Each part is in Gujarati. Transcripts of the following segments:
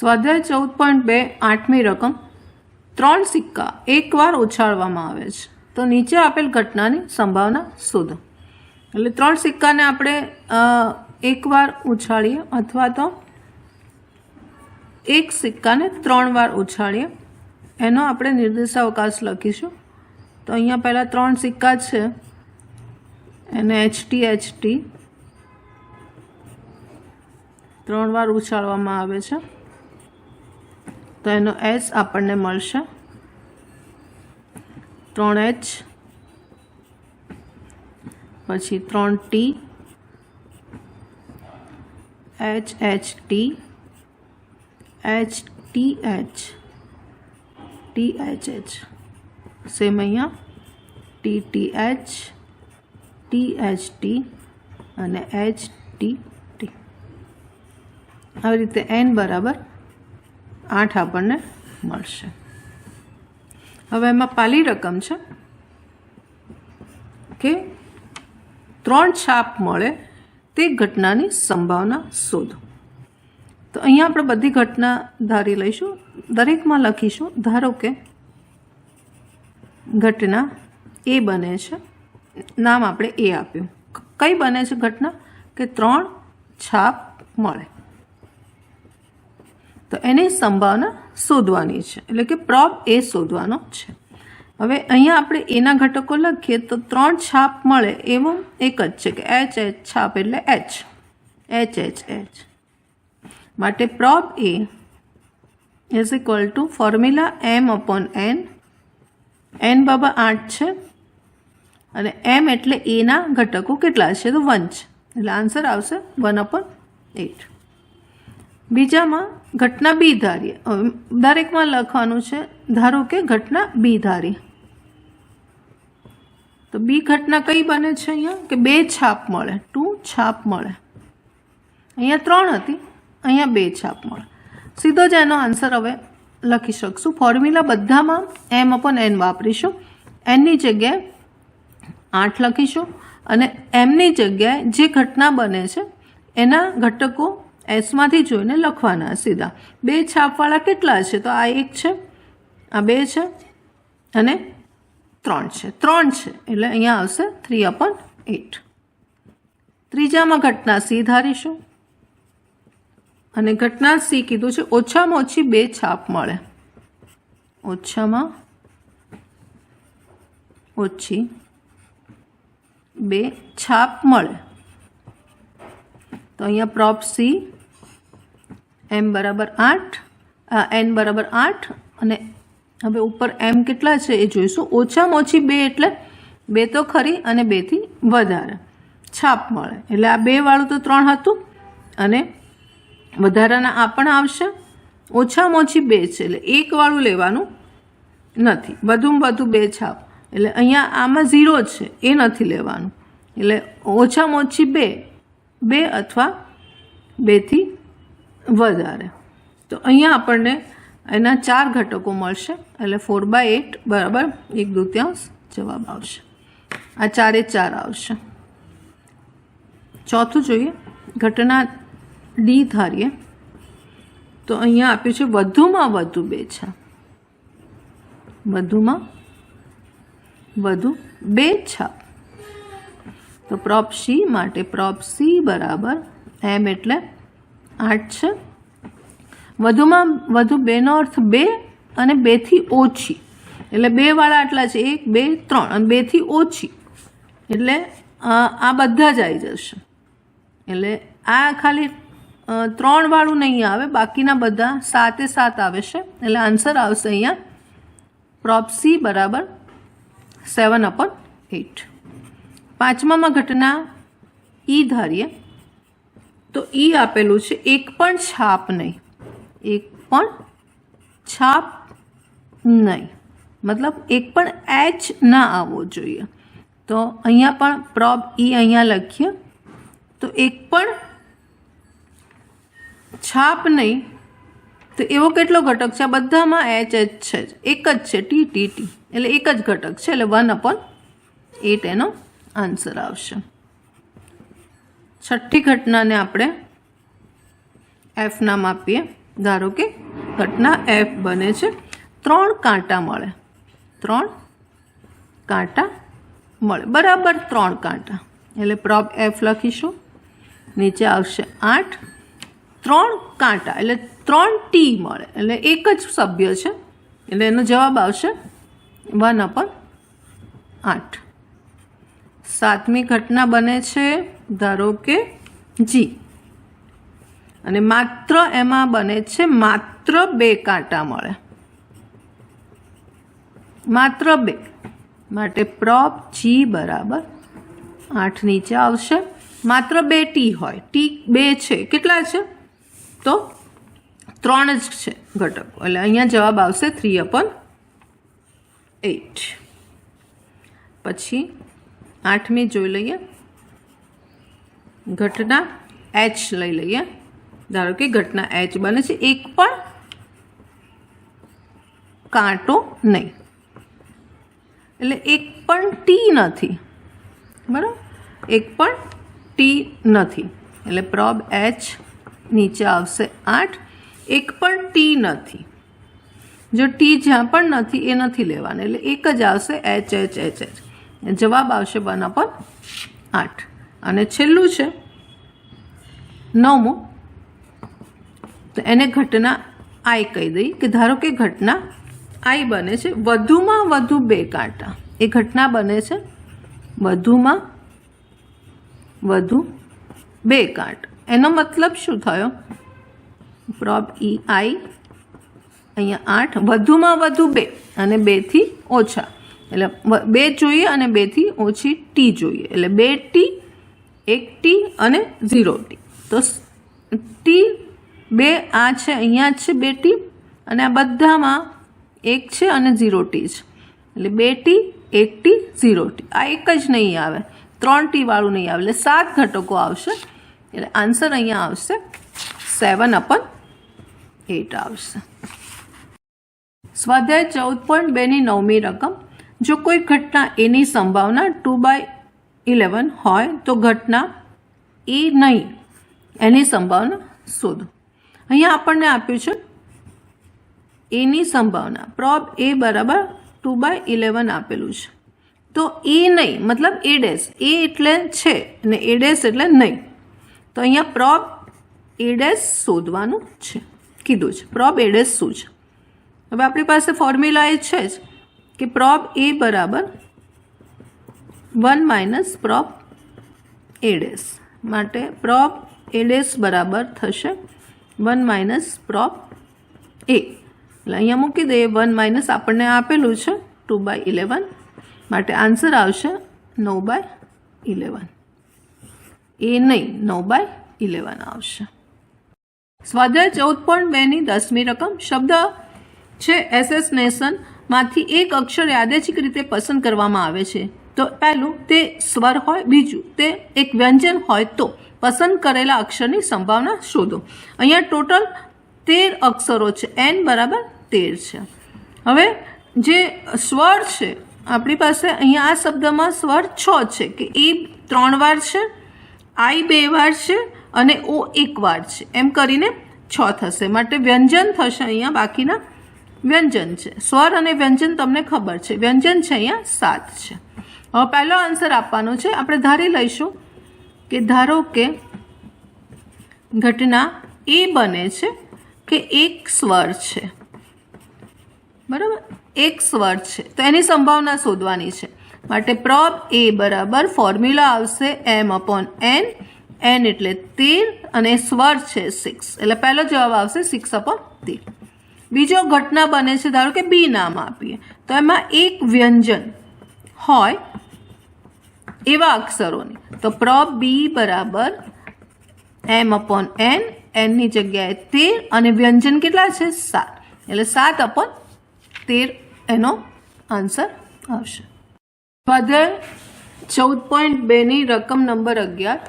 સ્વાધ્યાય 14.2 8મી રકમ 3 સિક્કા એકવાર ઉછાળવામાં આવે છે તો નીચે આપેલ ઘટનાની સંભાવના શોધો। એટલે 3 સિક્કાને આપણે એકવાર ઉછાળીએ અથવા તો એક સિક્કાને 3 વાર ઉછાળીએ એનો આપણે નિર્દેશાવકાશ લખીશું। તો અહીંયા પહેલા 3 સિક્કા છે એને HT 3 વાર ઉછાળવામાં આવે છે તો એનો S આપણને મળશે 3H પછી 3T HHT HTH THH same અહીંયા TTH THT અને HTT આવી રીતે n બરાબર 8 આપણને મળશે। હવે એમાં પાલી રકમ છે કે 3 છાપ મળે તે ઘટનાની સંભાવના શોધો। તો અહીંયા આપણે બધી ઘટના ધારી લઈશું, દરેકમાં લખીશું। ધારો કે ઘટના એ બને છે, નામ આપણે એ આપ્યું। કઈ બને છે ઘટના કે 3 છાપ મળે તો એની સંભાવના શોધવાની છે, એટલે કે પ્રોબ એ શોધવાનો છે। હવે અહીંયા આપણે એના ઘટકો લખીએ તો 3 છાપ મળે એવો એક જ છે કે H છાપ એટલે H માટે probe A is equal to formula m/n, n બરાબર 8 છે અને m એટલે એના ઘટકો કેટલા છે તો 1 છે, એટલે આન્સર આવશે 1/8। બીજામાં ઘટના બી ધારીએ, દરેકમાં લખવાનું છે। ધારો કે ઘટના બી ધારીએ તો બી ઘટના કઈ બને છે અહીંયા કે 2 છાપ મળે, 2 છાપ મળે। અહીંયા 3 હતી, અહીંયા 2 છાપ મળે, સીધો જ એનો આન્સર હવે લખી શકશું। ફોર્મ્યુલા બધામાં m/n વાપરીશું, nની જગ્યાએ 8 લખીશું અને mની જગ્યાએ જે ઘટના બને છે એના ઘટકો એસમાંથી જોઈને લખવાના સીધા। 2 છાપવાળા કેટલા છે તો આ 1 છે, આ 2 છે અને 3 છે, 3 છે એટલે અહીંયા આવશે 3/8। ત્રીજામાં ઘટના સી ધારીશું અને ઘટના સી કીધું છે ઓછામાં ઓછી 2 છાપ મળે, ઓછામાં ઓછી 2 છાપ મળે તો અહીંયા પ્રોબ સી m બરાબર 8 n બરાબર 8 અને હવે ઉપર m કેટલા છે એ જોઈશું। ઓછામાં ઓછી 2 એટલે 2 તો ખરી અને 2 થી વધારે છાપ મળે, એટલે આ 2 વાળું તો 3 હતું અને વધારાના આ પણ આવશે। ઓછામાં ઓછી 2 છે એટલે 1 વાળું લેવાનું નથી, વધુમાં વધુ 2 છાપ એટલે અહીંયા આમાં 0 છે એ નથી લેવાનું, એટલે ઓછામાં ઓછી 2 અથવા 2 થી વધારે। તો અહીંયા આપણને એના 4 ઘટકો મળશે એટલે 4/8 બરાબર 1/2 જવાબ આવશે। આ 4 એ 4 આવશે। ચોથું જોઈએ, ઘટના ડી ધારીએ તો અહીંયા આપ્યું છે વધુમાં વધુ 2 છાપ, વધુમાં વધુ 2 છાપ તો પ્રોબ સી માટે પ્રોબ સી બરાબર m એટલે 8 છે, વધુમાં વધુ 2 નો અર્થ 2 અને 2 થી ઓછી, એટલે 2 વાળા આટલા છે 1 2 3 અને 2 થી ઓછી એટલે આ બધા જ આવી જશે, એટલે આ ખાલી 3 વાળું નહીં આવે, બાકીના બધા 7 એ 7 આવે છે, એટલે આન્સર આવશે અહીંયા પ્રોબ સી બરાબર 7/8। પાંચમામાં ઘટના ઈ ધારીએ તો ઈ આપેલું છે એક પણ છાપ નહીં, એક પણ છાપ નહીં મતલબ એક પણ એચ ના આવવો જોઈએ। તો અહીંયા પણ પ્રોબ ઈ અહીંયા લખીએ તો એક પણ છાપ નહીં તો એવો કેટલો ઘટક છે, આ બધામાં એચ છે જ, એક જ છે TTT એટલે એક જ ઘટક છે એટલે 1/8 એનો આન્સર આવશે। છઠ્ઠી ઘટનાને આપણે એફ નામ આપીએ ધારો કે ઘટના એફ બને છે, 3 કાંટા મળે, 3 કાંટા મળે, બરાબર 3 કાંટા, એટલે પ્રોબ એફ લખીશું. નીચે આવશે 8, 3 કાંટા એટલે 3t મળે, એટલે એક જ સભ્ય છે, એટલે એનો જવાબ આવશે 1/8. 7મી ઘટના બને છે ધારો કે જી, અને માત્ર એમાં બને છે માત્ર 2 કાંટા મળે, માત્ર 2, માટે પ્રોબ જી બરાબર 8 નીચે આવશે. માત્ર 2t હોય, t 2 છે, કેટલા છે તો 3 જ છે ઘટકો, એટલે અહીંયા જવાબ આવશે 3/8. પછી 8મી જોઈ લઈએ, ઘટના એચ લઈ લઈએ. ધારો કે ઘટના એચ બને છે, એક પણ કાંટો નહીં, એટલે એક પણ ટી નથી, બરાબર, એક પણ ટી નથી, એટલે પ્રોબ એચ નીચે આવશે 8. એક પણ ટી નથી, જો ટી જ્યાં પણ નથી એ નથી લેવાનું, એટલે એક જ આવશે એચ એચ એચ એચ, જવાબ આવશે 1/8. અને છેલ્લું છે 9મું, તો એને ઘટના આઈ કહી દઈએ કે ધારો કે ઘટના આઈ બને છે વધુમાં વધુ 2 કાંટા, એ ઘટના બને છે વધુમાં વધુ 2 કાંટા, એનો મતલબ શું થયો, પ્રોબ ઈ આઈ અહીંયા 8, વધુમાં વધુ 2 અને 2થી ઓછા, એટલે 2 જોઈએ અને 2થી ઓછી ટી જોઈએ, એટલે 2t, 1t અને 0t. તો ટી 2 આ છે, અહીંયા છે 2t, અને આ બધામાં 1 છે અને 0t છે, એટલે 2t, 1t, 0t. આ એક જ નહીં આવે, 3t વાળું નહીં આવે, એટલે 7 ઘટકો આવશે, એટલે આન્સર અહીંયા આવશે 7/8 આવશે. સ્વાધ્યાય 14.2ની 9મી રકમ, જો કોઈ ઘટના એની સંભાવના 2/11 હોય તો ઘટના એ નહીં એની સંભાવના શોધો. અહીંયા આપણને આપ્યું છે એની સંભાવના, પ્રોબ એ બરાબર 2/11 આપેલું છે, તો એ નહીં મતલબ એ ડેશ, એ એટલે છે અને એ ડેશ એટલે નહીં, તો અહીંયા પ્રોબ એ ડેશ શોધવાનું છે કીધું છે. પ્રોબ એ ડેશ શું છે, હવે આપણી પાસે ફોર્મ્યુલા એ છે જ કે પ્રોબ એ બરાબર 1 - પ્રોબ એ ડેશ, માટે પ્રોબ એ ડેશ બરાબર થશે 1 - પ્રોબ એ, એટલે અહીંયા મૂકી દઈએ 1 - આપણને આપેલું છે 2/11, માટે આન્સર આવશે 9/11, એ નહીં 9/11 આવશે. સ્વાધ્યાય 14.2ની 10મી રકમ, શબ્દ છે એસેસનેશન માંથી એક અક્ષર યાદચ્છિક રીતે પસંદ કરવામાં આવે છે, તો પહેલું તે સ્વર હોય, બીજું તે એક વ્યંજન હોય, તો પસંદ કરેલા અક્ષરની સંભાવના શોધો. અહીંયા ટોટલ 13 અક્ષરો છે, n બરાબર 13 છે. હવે જે સ્વર છે આપણી પાસે અહીંયા આ શબ્દમાં સ્વર 6 છે, કે એ 3 વાર છે, આઈ 2 વાર છે અને ઓ 1 વાર છે, એમ કરીને 6 થશે, માટે વ્યંજન થશે અહીંયા, બાકીના વ્યંજન છે. સ્વર અને વ્યંજન તમને ખબર છે, વ્યંજન છે અહીંયા 7 છે. હવે પહેલો આન્સર આપવાનો છે, આપણે ધારી લઈશું કે ધારો કે ઘટના એ બને છે કે એક સ્વર છે, બરાબર, એક સ્વર છે, તો એની સંભાવના શોધવાની છે, માટે પ્રોબ એ બરાબર ફોર્મ્યુલા આવશે m/n, n એટલે 13 અને સ્વર છે 6, એટલે પહેલો જવાબ આવશે 6/13. બીજો ઘટના બને છે ધારો કે બી નામ આપીએ, તો એમાં એક વ્યંજન હોય એવા અક્ષરોની, તો પ્રોબ બી બરાબર m/n, n ની જગ્યાએ 13 અને વ્યંજન કેટલા છે 7, એટલે 7/13 એનો આન્સર આવશે. સ્વાધ્યાય 14.2ની રકમ નંબર 11,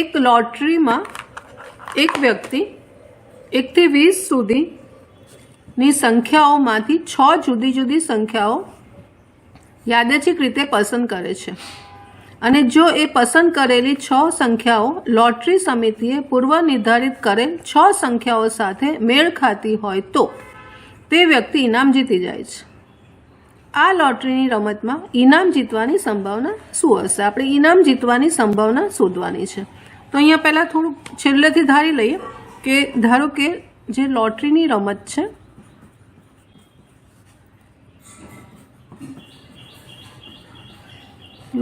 એક લોટરીમાં એક વ્યક્તિ 1 થી 20 સુધીની સંખ્યાઓમાંથી 6 જુદી જુદી સંખ્યાઓ યાદચ્છિક રીતે પસંદ કરે છે. અને જો એ પસંદ કરેલી 6 સંખ્યાઓ લોટરી સમિતિએ પૂર્વ નિર્ધારિત કરેલ 6 સંખ્યાઓ સાથે મેળ ખાતી હોય તો તે વ્યક્તિ ઇનામ જીતી જાય છે. આ લોટરીની રમતમાં ઇનામ જીતવાની સંભાવના શું હશે? આપણે ઇનામ જીતવાની સંભાવના શોધવાની છે. તો અહીંયા પહેલાં થોડુંક છેલ્લેથી ધારી લઈએ કે ધારો કે જે લોટરીની રમત છે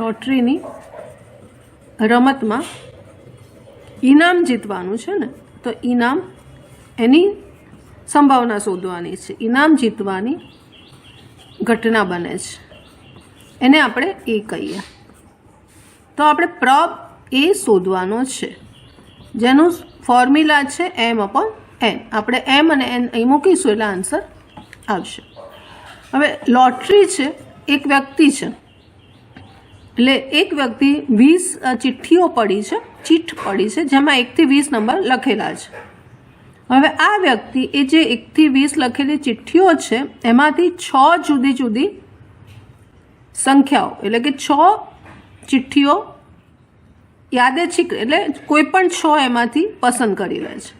લોટરીની રમતમાં ઇનામ જીતવાનું છે ને, તો ઇનામ એની સંભાવના શોધવાની છે. ઇનામ જીતવાની ઘટના બને છે એને આપણે એ કહીએ. તો આપણે પ્રબ એ શોધવાનો છે જેનું ફોર્મ્યુલા છે m/n. આપણે m અને n અહીં મૂકીશું એટલે આન્સર આવશે. હવે લોટરી છે, એક વ્યક્તિ છે, એટલે એક વ્યક્તિ 20 ચિઠ્ઠીઓ પડી છે, ચીઠ પડી છે જેમાં 1 થી 20 નંબર લખેલા છે. હવે આ વ્યક્તિ એ જે 1 થી 20 લખેલી ચિઠ્ઠીઓ છે એમાંથી 6 જુદી જુદી સંખ્યાઓ એટલે કે 6 ચિઠ્ઠીઓ યાદેચ્છિક એટલે કોઈ પણ 6 એમાંથી પસંદ કરી લે છે.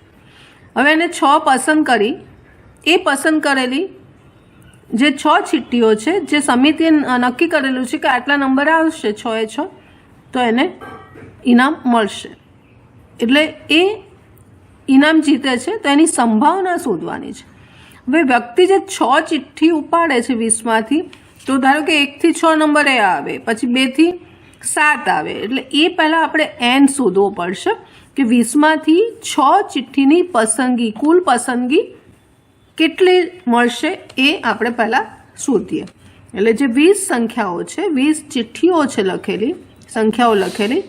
હવે એને 6 પસંદ કરી, એ પસંદ કરેલી જે 6 ચિઠ્ઠીઓ છે જે સમિતિએ નક્કી કરેલું છે કે આટલા નંબર આવશે 6 તો એને ઇનામ મળશે. એટલે એ ઇનામ જીતે છે તો એની સંભાવના શોધવાની છે. હવે વ્યક્તિ જે 6 ચિઠ્ઠી ઉપાડે છે 20માંથી, તો ધારો કે 1 થી 6 નંબર એ આવે, પછી 2 થી 7 આવે, એટલે એ પહેલાં આપણે n શોધવો પડશે કે 20માંથી 6 ચિઠ્ઠીની પસંદગી, કુલ પસંદગી કેટલી મળશે એ આપણે પહેલાં શોધીએ. એટલે જે 20 સંખ્યાઓ છે, 20 ચિઠ્ઠીઓ છે લખેલી, સંખ્યાઓ લખેલી,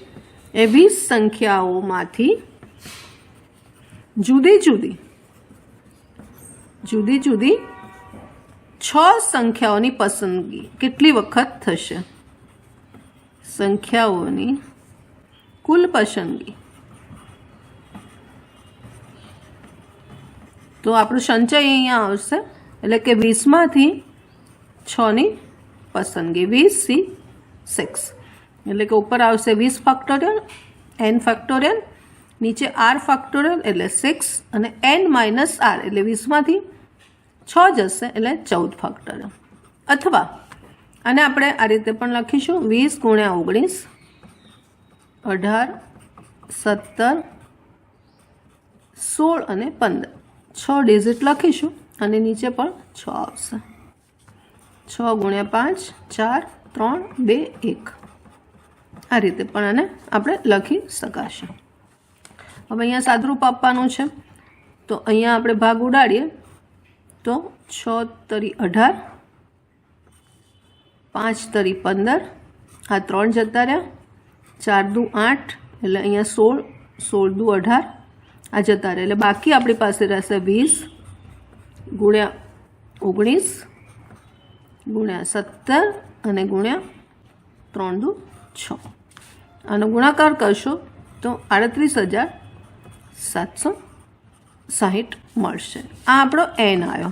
એ 20 સંખ્યાઓમાંથી જુદી જુદી 6 સંખ્યાઓની પસંદગી કેટલી વખત થશે? સંખ્યાઓની કુલ પસંદગી. તો આપણું સંચય અહીંયા આવશે એટલે કે 20માંથી 6ની પસંદગી 20c6 એટલે કે ઉપર આવશે 20 ફેક્ટોરિયલ, n ફેક્ટોરિયલ, નીચે r ફેક્ટોરિયલ એટલે 6 અને n માઇનસ r એટલે 20માંથી 6 જશે એટલે 14 ફેક્ટોરિયલ. અથવા આને આપણે આ રીતે પણ લખીશું 20 ગુણ્યા 19 18 17 16 અને 15 6 ડિજિટ લખીશું અને નીચે પણ 6 આવશે. 6 ગુણ્યા 5 4 3 2 1 આ રીતે પણ આને આપણે લખી શકાશે. હવે અહીંયા સાદરૂપ આપવાનું છે તો અહીંયા આપણે ભાગ ઉડાડીએ તો 6 તરી 18 5 તરી 15 આ 3 જતા રહ્યા, 4 દુ 8 એટલે અહીંયા 16, 16 દુ 18 આ જતા રહે એટલે બાકી આપણી પાસે રહેશે 20 ગુણ્યા 19 ગુણ્યા 17 અને ગુણ્યા 3 દુ 6. આનો ગુણાકાર કરશો તો 38,760 મળશે. આ આપણો n આવ્યો.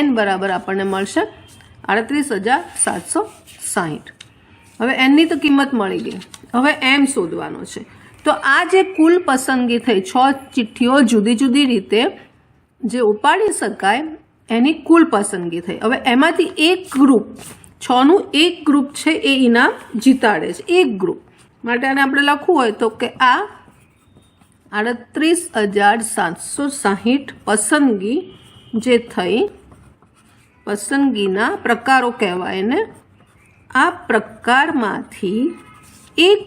n બરાબર આપણને મળશે 38,760. હવે nની તો કિંમત મળી ગઈ. હવે m શોધવાનો છે. તો આ જે કુલ પસંદગી થઈ 6 ચિઠ્ઠીઓ જુદી જુદી રીતે જે ઉપાડી શકાય એની કુલ પસંદગી થઈ. હવે એમાંથી એક ગ્રુપ 6નું એક ગ્રુપ છે એ ઇનામ જીતાડે છે. એક ગ્રુપ માટે આને આપણે લખવું હોય તો કે આ 38,760 પસંદગી જે થઈ, પસંદગીના પ્રકારો કહેવાય ને, આ પ્રકારમાંથી એક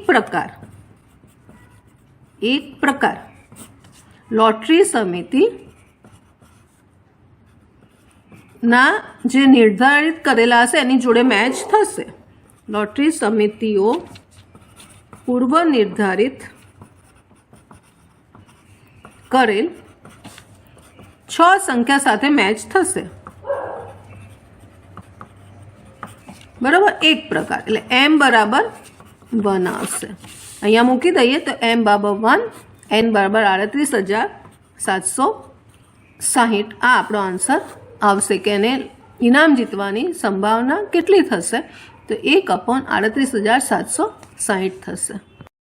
પ્રકાર લોટરી સમિતિ ના જે નિર્ધારિત કરેલા હશે એની જોડે મેચ થશે. લોટરી સમિતિઓ પૂર્વ નિર્ધારિત કરેલ 6 સંખ્યા સાથે મેચ થશે. બરાબર, એક પ્રકાર એટલે m બરાબર 1 આવશે. અહીંયા મૂકી દઈએ તો m બરાબર 1, n બરાબર 38,760. આ આપણો આન્સર આવશે કે એને ઇનામ જીતવાની સંભાવના કેટલી થશે તો 1/38,760 થશે.